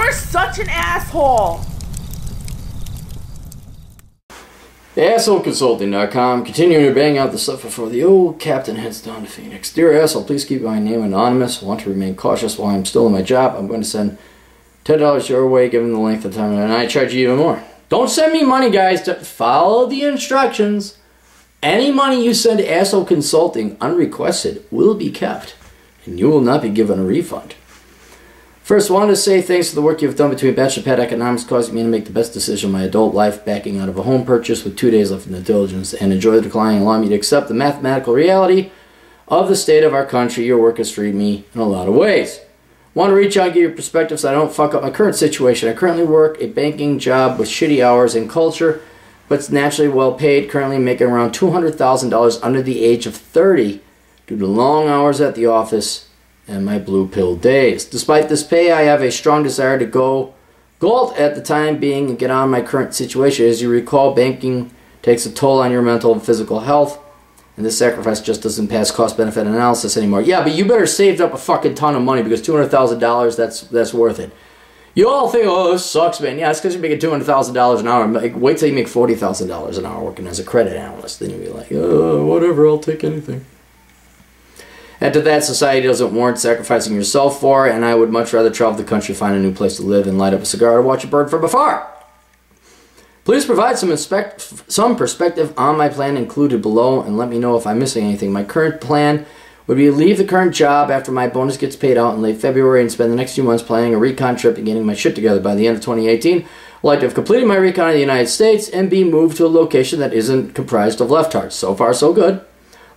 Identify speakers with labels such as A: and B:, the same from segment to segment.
A: You're such an asshole.
B: AssholeConsulting.com, continuing to bang out the stuff before the old captain heads down to Phoenix. Dear asshole, please keep my name anonymous. I want to remain cautious while I'm still in my job. I'm going to send $10 your way given the length of time, and I charge you even more. Don't send me money, guys. Follow the instructions. Any money you send to Asshole Consulting unrequested will be kept, and you will not be given a refund. First, I wanted to say thanks for the work you've done between Bachelor Pad Economics, causing me to make the best decision of my adult life, backing out of a home purchase with 2 days left in the diligence, and enjoy the decline and allow me to accept the mathematical reality of the state of our country. Your work has freed me in a lot of ways. Want to reach out and get your perspective so I don't fuck up my current situation. I currently work a banking job with shitty hours and culture, but it's naturally well paid, currently making around $200,000 under the age of 30 due to long hours at the office and my blue pill days. Despite this pay, I have a strong desire to go Galt at the time being and get on my current situation. As you recall, banking takes a toll on your mental and physical health, and this sacrifice just doesn't pass cost-benefit analysis anymore. Yeah, but you better save up a fucking ton of money because $200,000, that's worth it. You all think, oh, this sucks, man. Yeah, it's because you're making $200,000 an hour. Like, wait till you make $40,000 an hour working as a credit analyst. Then you'll be like, oh, whatever, I'll take anything. Add to that, society doesn't warrant sacrificing yourself for, and I would much rather travel the country, find a new place to live, and light up a cigar or watch a bird from afar. Please provide some perspective on my plan included below, and let me know if I'm missing anything. My current plan would be to leave the current job after my bonus gets paid out in late February and spend the next few months planning a recon trip and getting my shit together. By the end of 2018, I'd like to have completed my recon in the United States and be moved to a location that isn't comprised of leftards. So far, so good.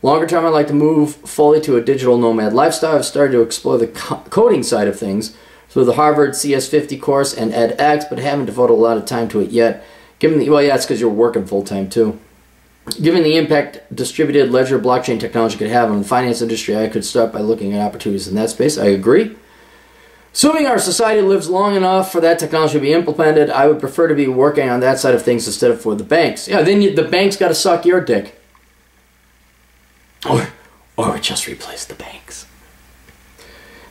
B: Longer term, I'd like to move fully to a digital nomad lifestyle. I've started to explore the coding side of things through the Harvard CS50 course and edX, but haven't devoted a lot of time to it yet. Well, yeah, it's because you're working full-time, too. Given the impact distributed ledger blockchain technology could have on the finance industry, I could start by looking at opportunities in that space. I agree. Assuming our society lives long enough for that technology to be implemented, I would prefer to be working on that side of things instead of for the banks. Yeah, then the banks got to suck your dick. Or just replace the banks.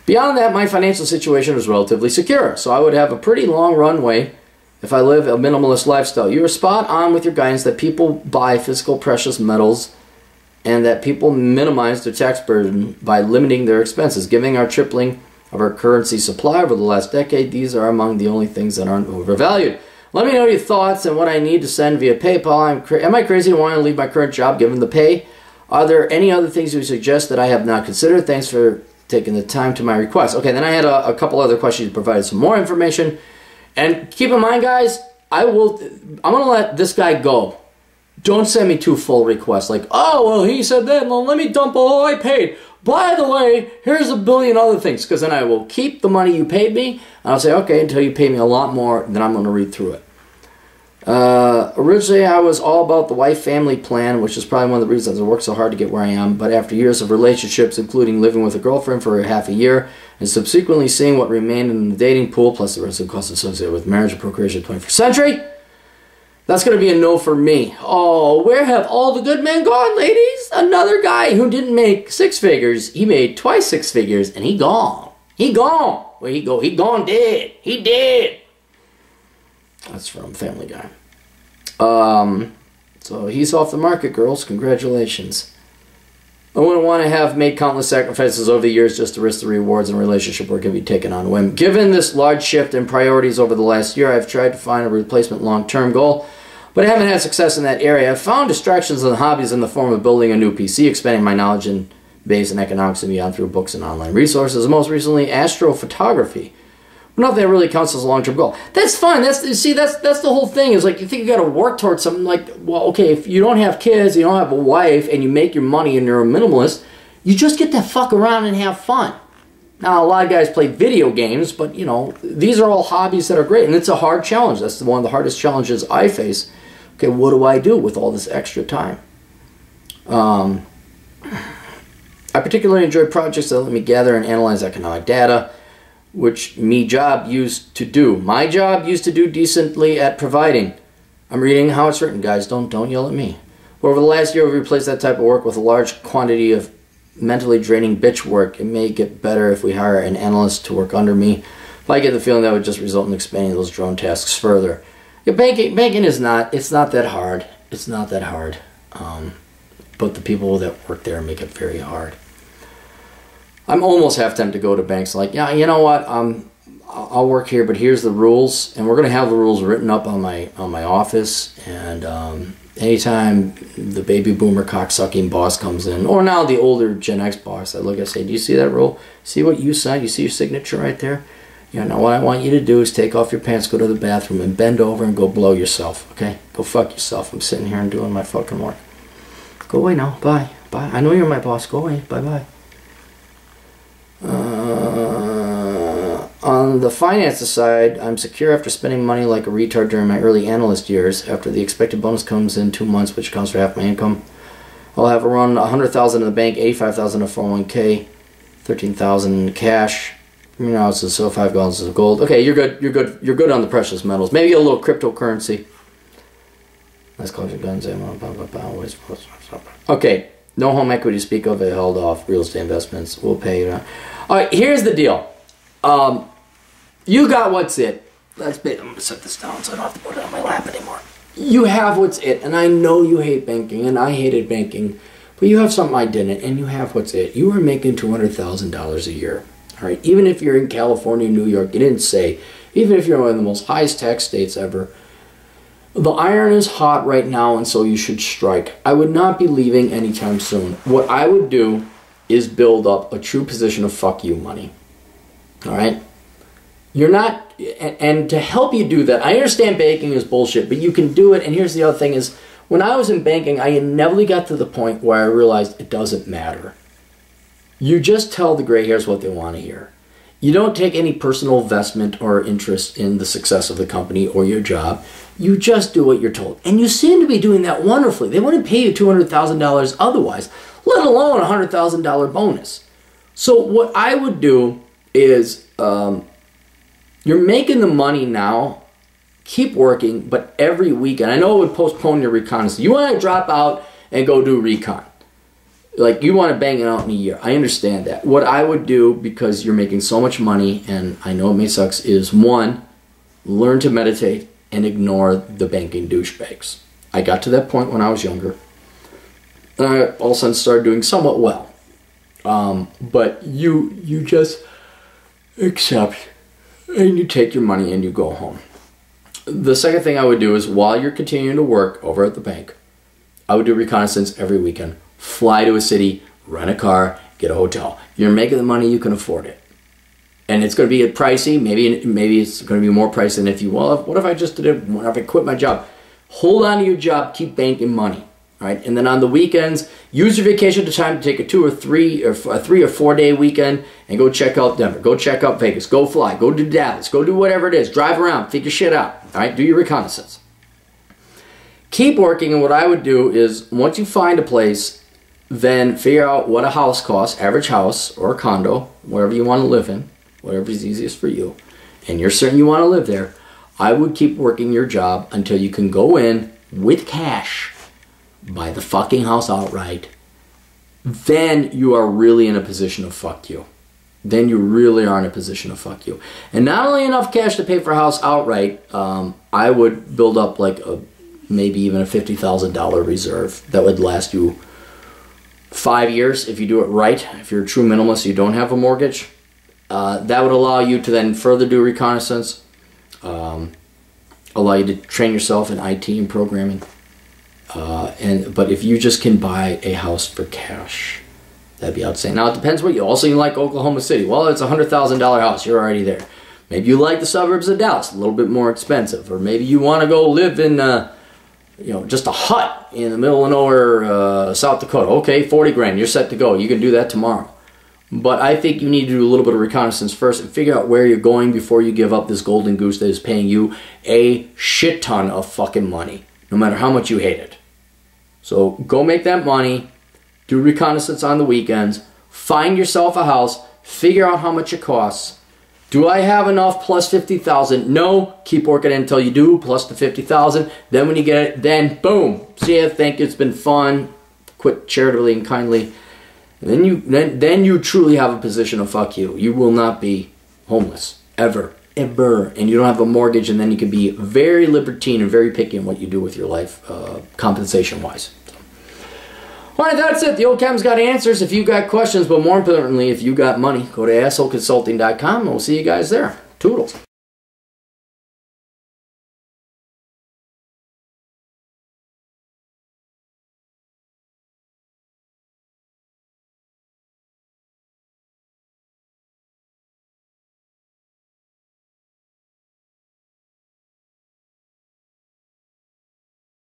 B: Beyond that, my financial situation is relatively secure, so I would have a pretty long runway if I live a minimalist lifestyle. You are spot on with your guidance that people buy physical precious metals and that people minimize their tax burden by limiting their expenses. Given our tripling of our currency supply over the last decade, these are among the only things that aren't overvalued. Let me know your thoughts and what I need to send via PayPal. Am I crazy to want to leave my current job given the pay? Are there any other things you suggest that I have not considered? Thanks for taking the time to my request. Okay, then I had a couple other questions to provide some more information. And keep in mind, guys, I'm going to let this guy go. Don't send me 2 full requests like, oh, well, he said that, well, let me dump all I paid. By the way, here's a billion other things, because then I will keep the money you paid me, and I'll say, okay, until you pay me a lot more, then I'm going to read through it. Originally, I was all about the wife-family plan, which is probably one of the reasons I worked so hard to get where I am, but after years of relationships, including living with a girlfriend for half a year, and subsequently seeing what remained in the dating pool, plus the rest of the costs associated with marriage and procreation in the 21st century, that's going to be a no for me. Oh, where have all the good men gone, ladies? Another guy who didn't make 6 figures, he made twice 6 figures, and he gone. He gone. Where he go? He gone dead. He dead. That's from Family Guy. So he's off the market, girls. Congratulations. I wouldn't want to have made countless sacrifices over the years just to risk the rewards and relationship work can be taken on a whim. Given this large shift in priorities over the last year, I've tried to find a replacement long-term goal, but I haven't had success in that area. I've found distractions and hobbies in the form of building a new PC, expanding my knowledge and base in economics and beyond through books and online resources, most recently astrophotography. Nothing that really counts as a long-term goal. That's fine. That's the whole thing. Is like you think you got to work towards something. Like, well, okay, if you don't have kids, you don't have a wife, and you make your money, and you're a minimalist, you just get to fuck around and have fun. Now, a lot of guys play video games, but you know these are all hobbies that are great, and it's a hard challenge. That's one of the hardest challenges I face. Okay, what do I do with all this extra time? I particularly enjoy projects that let me gather and analyze economic data, which my job used to do decently at providing. I'm reading how it's written, guys. Don't yell at me. But over the last year, we've replaced that type of work with a large quantity of mentally draining bitch work. It may get better if we hire an analyst to work under me. If I get the feeling that would just result in expanding those drone tasks further. Yeah, banking is not, it's not that hard. It's not that hard. But the people that work there make it very hard. I'm almost half tempted to go to banks like, yeah, you know what, I'll work here, but here's the rules, and we're going to have the rules written up on my office, and anytime the baby boomer cocksucking boss comes in, or now the older Gen X boss, I look and say, do you see that rule? See what you signed? You see your signature right there? You know, what I want you to do is take off your pants, go to the bathroom, and bend over and go blow yourself, okay? Go fuck yourself. I'm sitting here and doing my fucking work. Go away now. Bye. Bye. I know you're my boss. Go away. Bye-bye. On the finances side, I'm secure after spending money like a retard during my early analyst years. After the expected bonus comes in 2 months, which accounts for half my income, I'll have around $100,000 in the bank, $85,000 in 401k, $13,000 in cash, 3 ounces, so 5 gallons of gold. Okay, you're good. You're good. You're good on the precious metals. Maybe a little cryptocurrency. Nice collection of guns. Okay, no home equity to speak of. It held off. Real estate investments. We'll pay you. All right, here's the deal. You got what's it. I'm going to set this down so I don't have to put it on my lap anymore. You have what's it, and I know you hate banking, and I hated banking, but you have something I didn't, and you have what's it. You are making $200,000 a year. All right, even if you're in California, New York, you didn't say, even if you're one of the most highest tax states ever, the iron is hot right now, and so you should strike. I would not be leaving anytime soon. What I would do is build up a true position of fuck you money. All right? You're not, and to help you do that, I understand banking is bullshit, but you can do it, and here's the other thing is, when I was in banking, I inevitably got to the point where I realized it doesn't matter. You just tell the gray hairs what they want to hear. You don't take any personal investment or interest in the success of the company or your job. You just do what you're told. And you seem to be doing that wonderfully. They wouldn't pay you $200,000 otherwise, let alone a $100,000 bonus. So what I would do is, you're making the money now, keep working, but every weekend, I know it would postpone your reconnaissance. You want to drop out and go do recon. Like, you want to bang it out in a year. I understand that. What I would do, because you're making so much money, and I know it may suck, is 1, learn to meditate and ignore the banking douchebags. I got to that point when I was younger, and I all of a sudden started doing somewhat well. But you just accept, and you take your money and you go home. The second thing I would do is, while you're continuing to work over at the bank, I would do reconnaissance every weekend. Fly to a city, rent a car, get a hotel. You're making the money, you can afford it. And it's going to be pricey. Maybe it's going to be more pricey than if you, well, what if I just did it, what if I quit my job? Hold on to your job, keep banking money. Right? And then on the weekends, use your vacation time to take a 2 or 3 or 4 day weekend and go check out Denver, go check out Vegas, go fly, go to Dallas, go do whatever it is, drive around, figure shit out. All right? Do your reconnaissance. Keep working, and what I would do is, once you find a place, then figure out what a house costs, average house or a condo, wherever you want to live in, whatever is easiest for you, and you're certain you want to live there. I would keep working your job until you can go in with cash, buy the fucking house outright. Then you are really in a position of fuck you. Then you really are in a position of fuck you. And not only enough cash to pay for a house outright, I would build up like maybe even a $50,000 reserve that would last you 5 years if you do it right. If you're a true minimalist, you don't have a mortgage. That would allow you to then further do reconnaissance, allow you to train yourself in IT and programming. But if you just can buy a house for cash, that'd be outstanding. Now it depends what you like Oklahoma City. Well, it's a $100,000 house. You're already there. Maybe you like the suburbs of Dallas, a little bit more expensive, or maybe you want to go live in just a hut in the middle of nowhere, South Dakota. Okay, 40 grand, you're set to go. You can do that tomorrow. But I think you need to do a little bit of reconnaissance first and figure out where you're going before you give up this golden goose that is paying you a shit ton of fucking money, no matter how much you hate it. So go make that money, do reconnaissance on the weekends, find yourself a house, figure out how much it costs. Do I have enough plus 50,000? No. Keep working until you do plus the 50,000. Then when you get it, then boom. See ya. Thank you. It's been fun. Quit charitably and kindly. And then you truly have a position of fuck you. You will not be homeless ever. ever. And you don't have a mortgage, and then you can be very libertine and very picky in what you do with your life, compensation-wise. All right, that's it. The old Captain's got answers if you got questions, but more importantly, if you got money, go to assholeconsulting.com, and we'll see you guys there. Toodles.